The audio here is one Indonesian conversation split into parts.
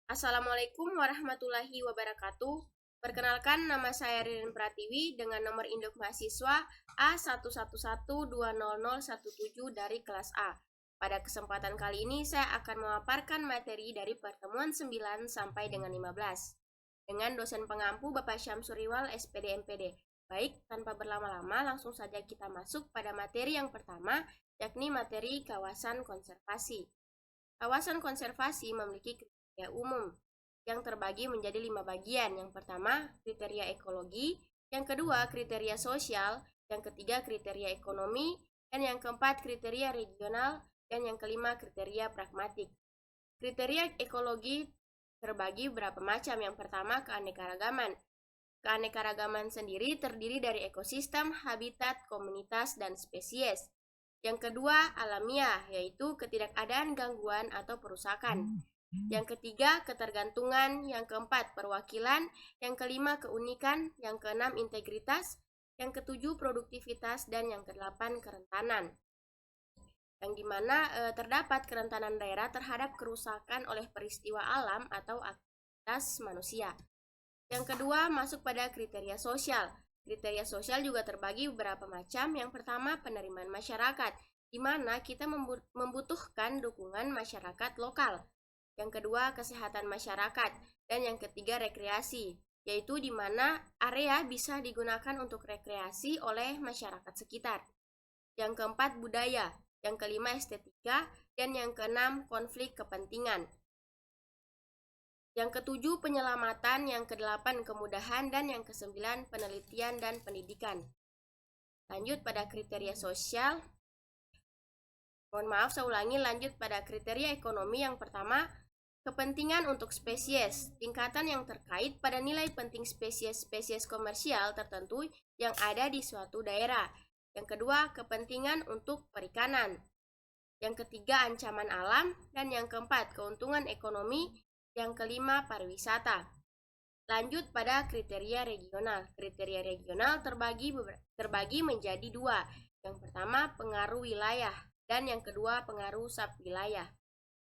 Assalamualaikum warahmatullahi wabarakatuh. Perkenalkan, nama saya Ririn Pratiwi dengan nomor induk mahasiswa A11120017 dari kelas A. Pada kesempatan kali ini saya akan memaparkan materi dari pertemuan 9 sampai dengan 15 dengan dosen pengampu Bapak Syamsuriwal SPD MPD. Baik, tanpa berlama-lama langsung saja kita masuk pada materi yang pertama, yakni materi kawasan konservasi. Kawasan konservasi memiliki kriteria umum yang terbagi menjadi 5 bagian. Yang pertama, kriteria ekologi, yang kedua, kriteria sosial, yang ketiga, kriteria ekonomi, dan yang keempat, kriteria regional, dan yang kelima, kriteria pragmatik. Kriteria ekologi terbagi beberapa macam. Yang pertama, keanekaragaman. Keanekaragaman sendiri terdiri dari ekosistem, habitat, komunitas, dan spesies. Yang kedua, alamiah, yaitu ketidakadaan gangguan atau perusakan. Yang ketiga, ketergantungan. Yang keempat, perwakilan. Yang kelima, keunikan. Yang keenam, integritas. Yang ketujuh, produktivitas. Dan yang kedelapan, kerentanan. Yang dimana terdapat kerentanan daerah terhadap kerusakan oleh peristiwa alam atau aktivitas manusia. Yang kedua, masuk pada kriteria sosial. Kriteria sosial juga terbagi beberapa macam. Yang pertama, penerimaan masyarakat, di mana kita membutuhkan dukungan masyarakat lokal. Yang kedua, kesehatan masyarakat. Dan yang ketiga, rekreasi, yaitu di mana area bisa digunakan untuk rekreasi oleh masyarakat sekitar. Yang keempat, budaya. Yang kelima, estetika. Dan yang keenam, konflik kepentingan. Yang ketujuh, penyelamatan. Yang kedelapan, kemudahan. Dan yang kesembilan, penelitian dan pendidikan. Lanjut pada kriteria sosial. Mohon maaf, saya ulangi. Lanjut pada kriteria ekonomi. Yang pertama, kepentingan untuk spesies. Tingkatan yang terkait pada nilai penting spesies komersial tertentu yang ada di suatu daerah. Yang kedua, kepentingan untuk perikanan. Yang ketiga, ancaman alam. Dan yang keempat, keuntungan ekonomi. Yang kelima, pariwisata. Lanjut pada kriteria regional. Kriteria regional terbagi menjadi dua. Yang pertama, pengaruh wilayah. Dan yang kedua, pengaruh subwilayah.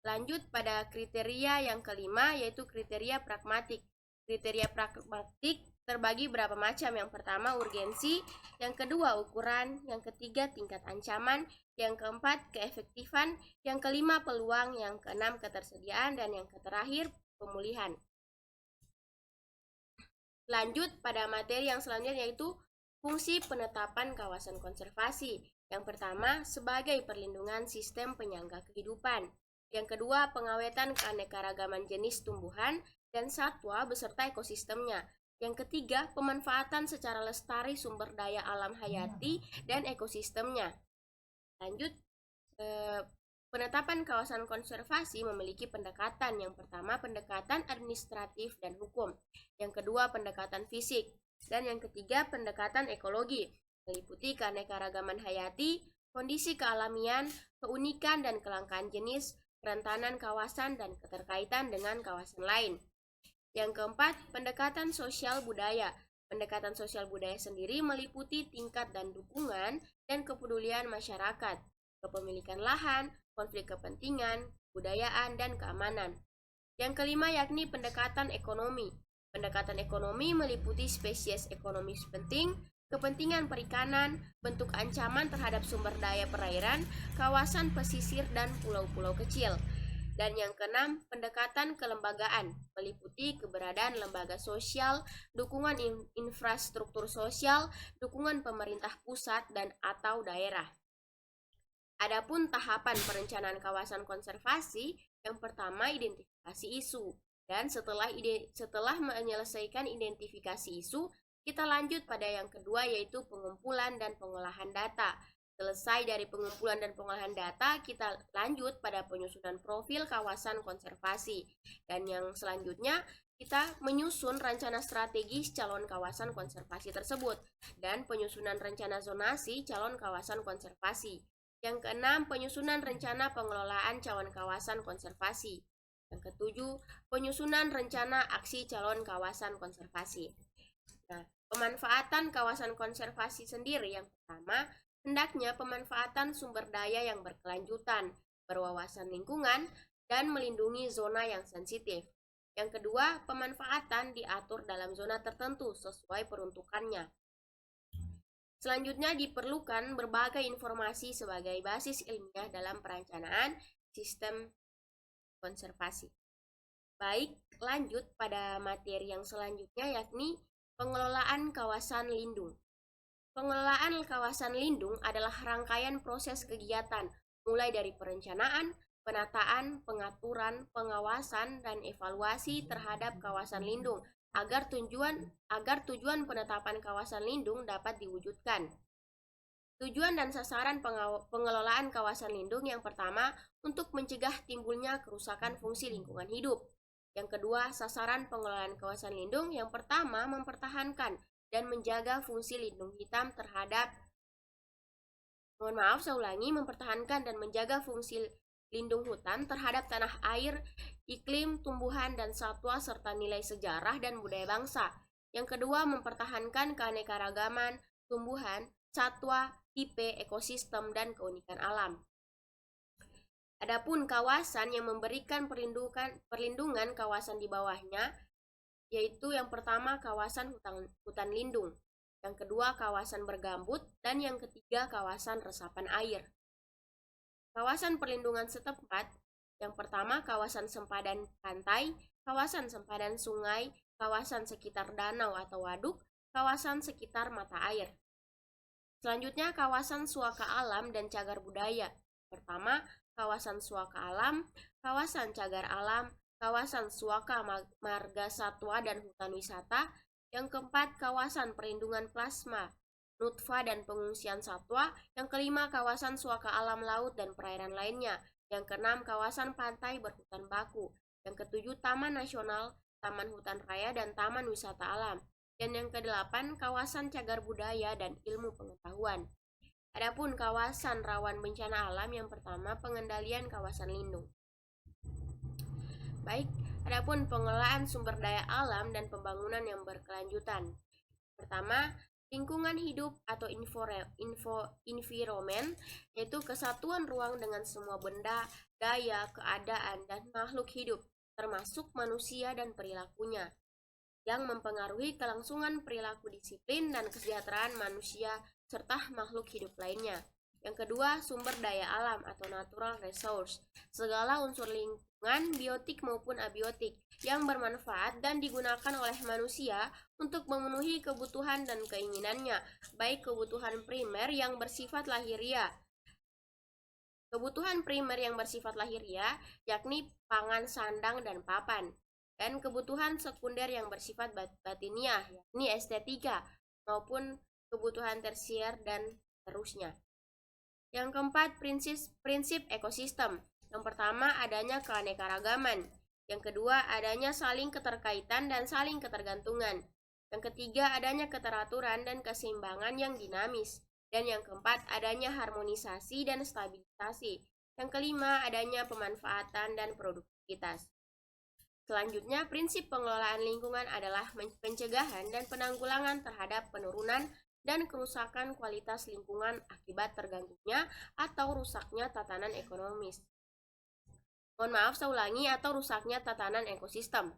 Lanjut pada kriteria yang kelima, yaitu kriteria pragmatik. Kriteria pragmatik terbagi berapa macam. Yang pertama, urgensi. Yang kedua, ukuran. Yang ketiga, tingkat ancaman. Yang keempat, keefektifan. Yang kelima, peluang. Yang keenam, ketersediaan. Dan yang terakhir, pemulihan. Lanjut pada materi yang selanjutnya, yaitu fungsi penetapan kawasan konservasi. Yang pertama, sebagai perlindungan sistem penyangga kehidupan. Yang kedua, pengawetan keanekaragaman jenis tumbuhan dan satwa beserta ekosistemnya. Yang ketiga, pemanfaatan secara lestari sumber daya alam hayati dan ekosistemnya. Lanjut, penetapan kawasan konservasi memiliki pendekatan. Yang pertama, pendekatan administratif dan hukum. Yang kedua, pendekatan fisik. Dan yang ketiga, pendekatan ekologi, meliputi keanekaragaman hayati, kondisi kealamian, keunikan dan kelangkaan jenis, kerentanan kawasan, dan keterkaitan dengan kawasan lain. Yang keempat, pendekatan sosial budaya. Pendekatan sosial budaya sendiri meliputi tingkat dan dukungan dan kepedulian masyarakat, kepemilikan lahan, konflik kepentingan, kebudayaan, dan keamanan. Yang kelima yakni pendekatan ekonomi. Pendekatan ekonomi meliputi spesies ekonomis penting, kepentingan perikanan, bentuk ancaman terhadap sumber daya perairan, kawasan pesisir, dan pulau-pulau kecil. Dan yang keenam, pendekatan kelembagaan, meliputi keberadaan lembaga sosial, dukungan infrastruktur sosial, dukungan pemerintah pusat dan atau daerah. Adapun tahapan perencanaan kawasan konservasi, yang pertama identifikasi isu. Dan setelah menyelesaikan identifikasi isu, kita lanjut pada yang kedua, yaitu pengumpulan dan pengolahan data. Selesai dari pengumpulan dan pengolahan data, kita lanjut pada penyusunan profil kawasan konservasi. Dan yang selanjutnya, kita menyusun rencana strategis calon kawasan konservasi tersebut dan penyusunan rencana zonasi calon kawasan konservasi. Yang keenam, penyusunan rencana pengelolaan calon kawasan konservasi. Yang ketujuh, penyusunan rencana aksi calon kawasan konservasi. Nah, pemanfaatan kawasan konservasi sendiri, yang pertama, hendaknya pemanfaatan sumber daya yang berkelanjutan, berwawasan lingkungan, dan melindungi zona yang sensitif. Yang kedua, pemanfaatan diatur dalam zona tertentu sesuai peruntukannya. Selanjutnya diperlukan berbagai informasi sebagai basis ilmiah dalam perencanaan sistem konservasi. Baik, lanjut pada materi yang selanjutnya yakni pengelolaan kawasan lindung. Pengelolaan kawasan lindung adalah rangkaian proses kegiatan mulai dari perencanaan, penataan, pengaturan, pengawasan, dan evaluasi terhadap kawasan lindung agar tujuan penetapan kawasan lindung dapat diwujudkan. Tujuan dan sasaran pengelolaan kawasan lindung yang pertama, untuk mencegah timbulnya kerusakan fungsi lingkungan hidup. Yang kedua, sasaran pengelolaan kawasan lindung yang pertama, mempertahankan dan menjaga fungsi lindung hitam terhadap mempertahankan dan menjaga fungsi lindung hutan terhadap tanah air, iklim, tumbuhan dan satwa serta nilai sejarah dan budaya bangsa. Yang kedua, mempertahankan keanekaragaman tumbuhan, satwa, tipe, ekosistem dan keunikan alam. Adapun kawasan yang memberikan perlindungan kawasan di bawahnya, yaitu yang pertama kawasan hutan lindung, yang kedua kawasan bergambut, dan yang ketiga kawasan resapan air. Kawasan perlindungan setempat, yang pertama kawasan sempadan pantai, kawasan sempadan sungai, kawasan sekitar danau atau waduk, kawasan sekitar mata air. Selanjutnya kawasan suaka alam dan cagar budaya. Pertama, kawasan suaka alam, kawasan cagar alam, kawasan suaka marga satwa dan hutan wisata. Yang keempat, kawasan perlindungan plasma, nutfa dan pengungsian satwa. Yang kelima, kawasan suaka alam laut dan perairan lainnya. Yang keenam, kawasan pantai berhutan baku. Yang ketujuh, taman nasional, taman hutan raya, dan taman wisata alam. Dan yang kedelapan, kawasan cagar budaya dan ilmu pengetahuan. Adapun kawasan rawan bencana alam, yang pertama pengendalian kawasan lindung. Baik, adapun pengelolaan sumber daya alam dan pembangunan yang berkelanjutan. Pertama, lingkungan hidup atau environment, yaitu kesatuan ruang dengan semua benda, daya, keadaan, dan makhluk hidup, termasuk manusia dan perilakunya, yang mempengaruhi kelangsungan perilaku disiplin dan kesejahteraan manusia serta makhluk hidup lainnya. Yang kedua, sumber daya alam atau natural resource, segala unsur lingkungan, biotik maupun abiotik, yang bermanfaat dan digunakan oleh manusia untuk memenuhi kebutuhan dan keinginannya, baik kebutuhan primer yang bersifat lahiriah. Kebutuhan primer yang bersifat lahiriah, yakni pangan, sandang, dan papan. Dan kebutuhan sekunder yang bersifat batiniah, yakni estetika, maupun kebutuhan tersier dan seterusnya. Yang keempat, prinsip ekosistem. Yang pertama, adanya keanekaragaman. Yang kedua, adanya saling keterkaitan dan saling ketergantungan. Yang ketiga, adanya keteraturan dan keseimbangan yang dinamis. Dan yang keempat, adanya harmonisasi dan stabilisasi. Yang kelima, adanya pemanfaatan dan produktivitas. Selanjutnya, prinsip pengelolaan lingkungan adalah pencegahan dan penanggulangan terhadap penurunan dan kerusakan kualitas lingkungan akibat terganggunya atau rusaknya tatanan ekonomis. Atau rusaknya tatanan ekosistem.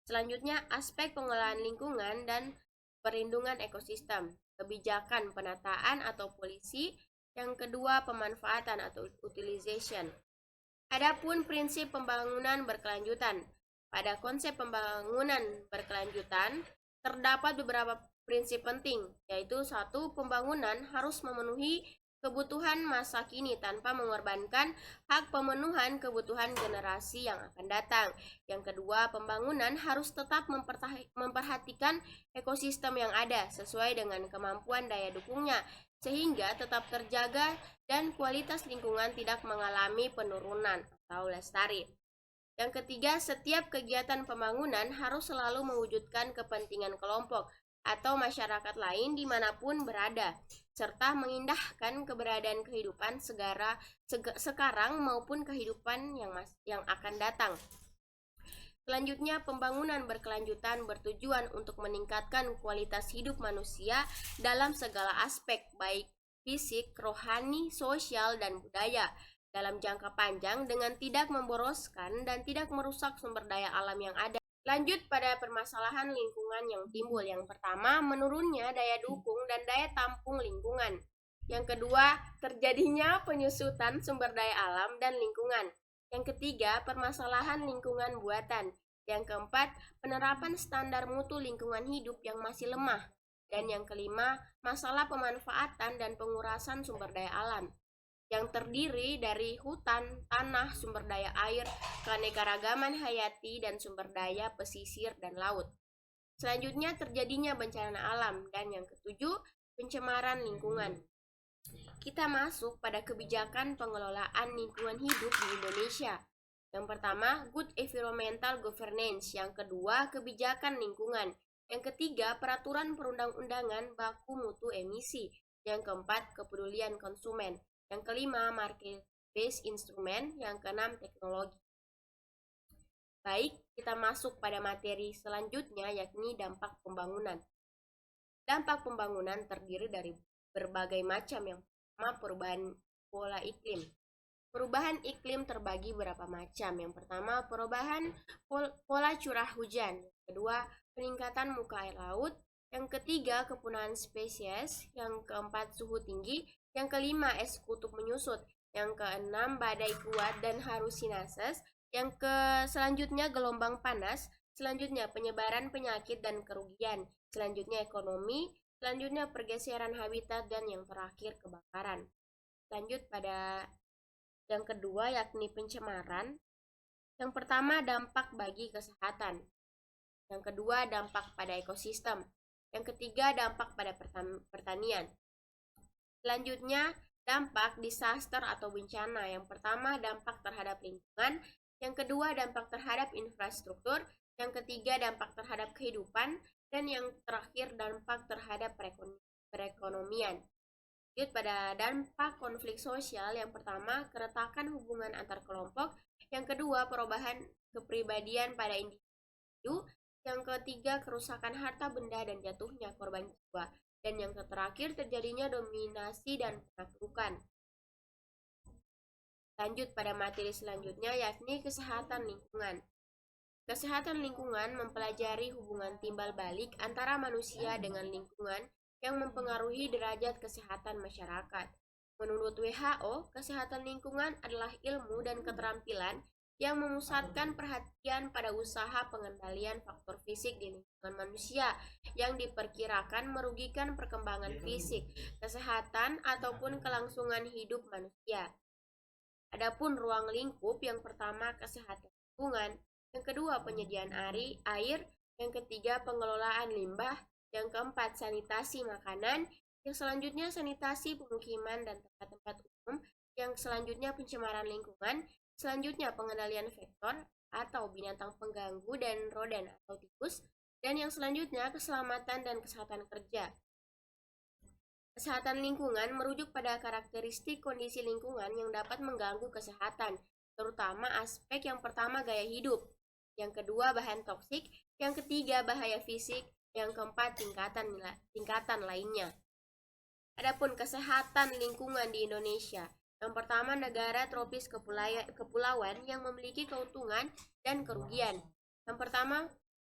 Selanjutnya, aspek pengelolaan lingkungan dan perlindungan ekosistem, kebijakan penataan atau polisi. Yang kedua, pemanfaatan atau utilization. Adapun prinsip pembangunan berkelanjutan. Pada konsep pembangunan berkelanjutan, terdapat beberapa prinsip penting, yaitu satu, pembangunan harus memenuhi kebutuhan masa kini tanpa mengorbankan hak pemenuhan kebutuhan generasi yang akan datang. Yang kedua, pembangunan harus tetap memperhatikan ekosistem yang ada sesuai dengan kemampuan daya dukungnya, sehingga tetap terjaga dan kualitas lingkungan tidak mengalami penurunan atau lestari. Yang ketiga, setiap kegiatan pembangunan harus selalu mewujudkan kepentingan kelompok atau masyarakat lain dimanapun berada, serta mengindahkan keberadaan kehidupan sekarang maupun kehidupan yang akan datang. Selanjutnya, pembangunan berkelanjutan bertujuan untuk meningkatkan kualitas hidup manusia dalam segala aspek, baik fisik, rohani, sosial, dan budaya, dalam jangka panjang dengan tidak memboroskan dan tidak merusak sumber daya alam yang ada. Lanjut pada permasalahan lingkungan yang timbul. Yang pertama, menurunnya daya dukung dan daya tampung lingkungan. Yang kedua, terjadinya penyusutan sumber daya alam dan lingkungan. Yang ketiga, permasalahan lingkungan buatan. Yang keempat, penerapan standar mutu lingkungan hidup yang masih lemah. Dan yang kelima, masalah pemanfaatan dan pengurasan sumber daya alam yang terdiri dari hutan, tanah, sumber daya air, keanekaragaman hayati, dan sumber daya pesisir dan laut. Selanjutnya terjadinya bencana alam, dan yang ketujuh, pencemaran lingkungan. Kita masuk pada kebijakan pengelolaan lingkungan hidup di Indonesia. Yang pertama, good environmental governance. Yang kedua, kebijakan lingkungan. Yang ketiga, peraturan perundang-undangan baku mutu emisi. Yang keempat, kepedulian konsumen. Yang kelima, market-based instrument. Yang keenam, teknologi. Baik, kita masuk pada materi selanjutnya, yakni dampak pembangunan. Dampak pembangunan terdiri dari berbagai macam. Yang pertama, perubahan pola iklim. Perubahan iklim terbagi beberapa macam. Yang pertama, perubahan pola curah hujan. Yang kedua, peningkatan muka air laut. Yang ketiga, kepunahan spesies. Yang keempat, suhu tinggi. Yang kelima, es kutub menyusut. Yang keenam, badai kuat dan halusinasi. Yang selanjutnya, gelombang panas. Selanjutnya, penyebaran penyakit dan kerugian. Selanjutnya, ekonomi. Selanjutnya, pergeseran habitat. Dan yang terakhir, kebakaran. Lanjut pada yang kedua, yakni pencemaran. Yang pertama, dampak bagi kesehatan. Yang kedua, dampak pada ekosistem. Yang ketiga, dampak pada pertanian. Selanjutnya, dampak disaster atau bencana. Yang pertama, dampak terhadap lingkungan. Yang kedua, dampak terhadap infrastruktur. Yang ketiga, dampak terhadap kehidupan. Dan yang terakhir, dampak terhadap perekonomian. Lanjut pada dampak konflik sosial. Yang pertama, keretakan hubungan antar kelompok. Yang kedua, perubahan kepribadian pada individu. Yang ketiga, kerusakan harta benda dan jatuhnya korban jiwa. Dan yang terakhir, terjadinya dominasi dan penaklukan. Lanjut pada materi selanjutnya, yakni kesehatan lingkungan. Kesehatan lingkungan mempelajari hubungan timbal balik antara manusia dengan lingkungan yang mempengaruhi derajat kesehatan masyarakat. Menurut WHO, kesehatan lingkungan adalah ilmu dan keterampilan yang memusatkan perhatian pada usaha pengendalian faktor fisik di lingkungan manusia yang diperkirakan merugikan perkembangan fisik, kesehatan, ataupun kelangsungan hidup manusia. Adapun ruang lingkup, yang pertama kesehatan lingkungan, yang kedua penyediaan air, yang ketiga pengelolaan limbah, yang keempat sanitasi makanan, yang selanjutnya sanitasi pemukiman dan tempat-tempat umum, yang selanjutnya pencemaran lingkungan, selanjutnya pengendalian vektor atau binatang pengganggu dan rodent atau tikus, dan yang selanjutnya keselamatan dan kesehatan kerja. Kesehatan lingkungan merujuk pada karakteristik kondisi lingkungan yang dapat mengganggu kesehatan, terutama aspek yang pertama gaya hidup, yang kedua bahan toksik, yang ketiga bahaya fisik, yang keempat tingkatan lainnya. Adapun kesehatan lingkungan di Indonesia, yang pertama negara tropis kepulauan yang memiliki keuntungan dan kerugian. Yang pertama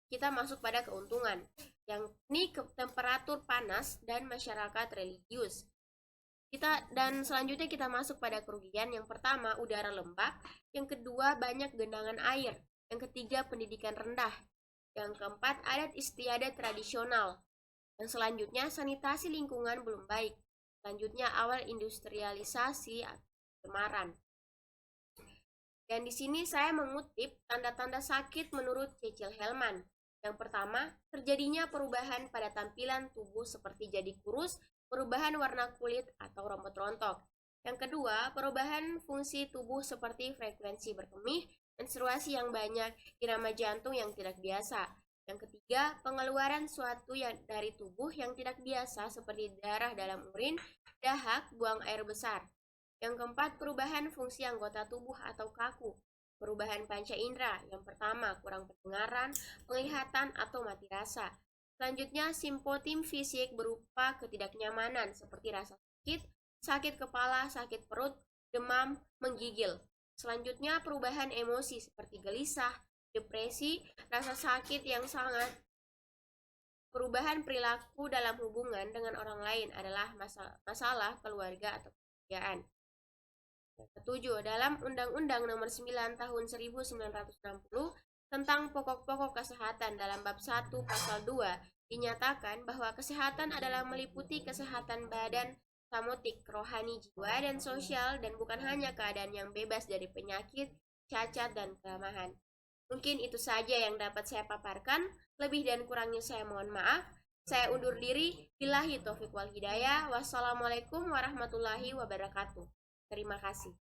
kita masuk pada keuntungan, yakni temperatur panas dan masyarakat religius. Dan selanjutnya kita masuk pada kerugian. Yang pertama udara lembab, yang kedua banyak genangan air, yang ketiga pendidikan rendah, yang keempat adat istiadat tradisional, yang selanjutnya sanitasi lingkungan belum baik, selanjutnya awal industrialisasi atau pencemaran. Dan di sini saya mengutip tanda-tanda sakit menurut Cecil Helman. Yang pertama, terjadinya perubahan pada tampilan tubuh seperti jadi kurus, perubahan warna kulit atau rambut rontok. Yang kedua, perubahan fungsi tubuh seperti frekuensi berkemih, menstruasi yang banyak, irama jantung yang tidak biasa. Yang ketiga, pengeluaran suatu dari tubuh yang tidak biasa seperti darah dalam urin, dahak, buang air besar. Yang keempat, perubahan fungsi anggota tubuh atau kaku. Perubahan panca indera, yang pertama kurang pendengaran, penglihatan, atau mati rasa. Selanjutnya, simpotim fisik berupa ketidaknyamanan seperti rasa sakit, sakit kepala, sakit perut, demam, menggigil. Selanjutnya, perubahan emosi seperti gelisah, depresi, rasa sakit yang sangat. Perubahan perilaku dalam hubungan dengan orang lain adalah masalah keluarga atau pekerjaan. Ketujuh, dalam Undang-Undang Nomor 9 Tahun 1960 tentang pokok-pokok kesehatan dalam bab 1 pasal 2 dinyatakan bahwa kesehatan adalah meliputi kesehatan badan, samotik, rohani, jiwa, dan sosial, dan bukan hanya keadaan yang bebas dari penyakit, cacat, dan kelemahan. Mungkin itu saja yang dapat saya paparkan. Lebih dan kurangnya saya mohon maaf. Saya undur diri. Billahi taufiq wal hidayah. Wassalamualaikum warahmatullahi wabarakatuh. Terima kasih.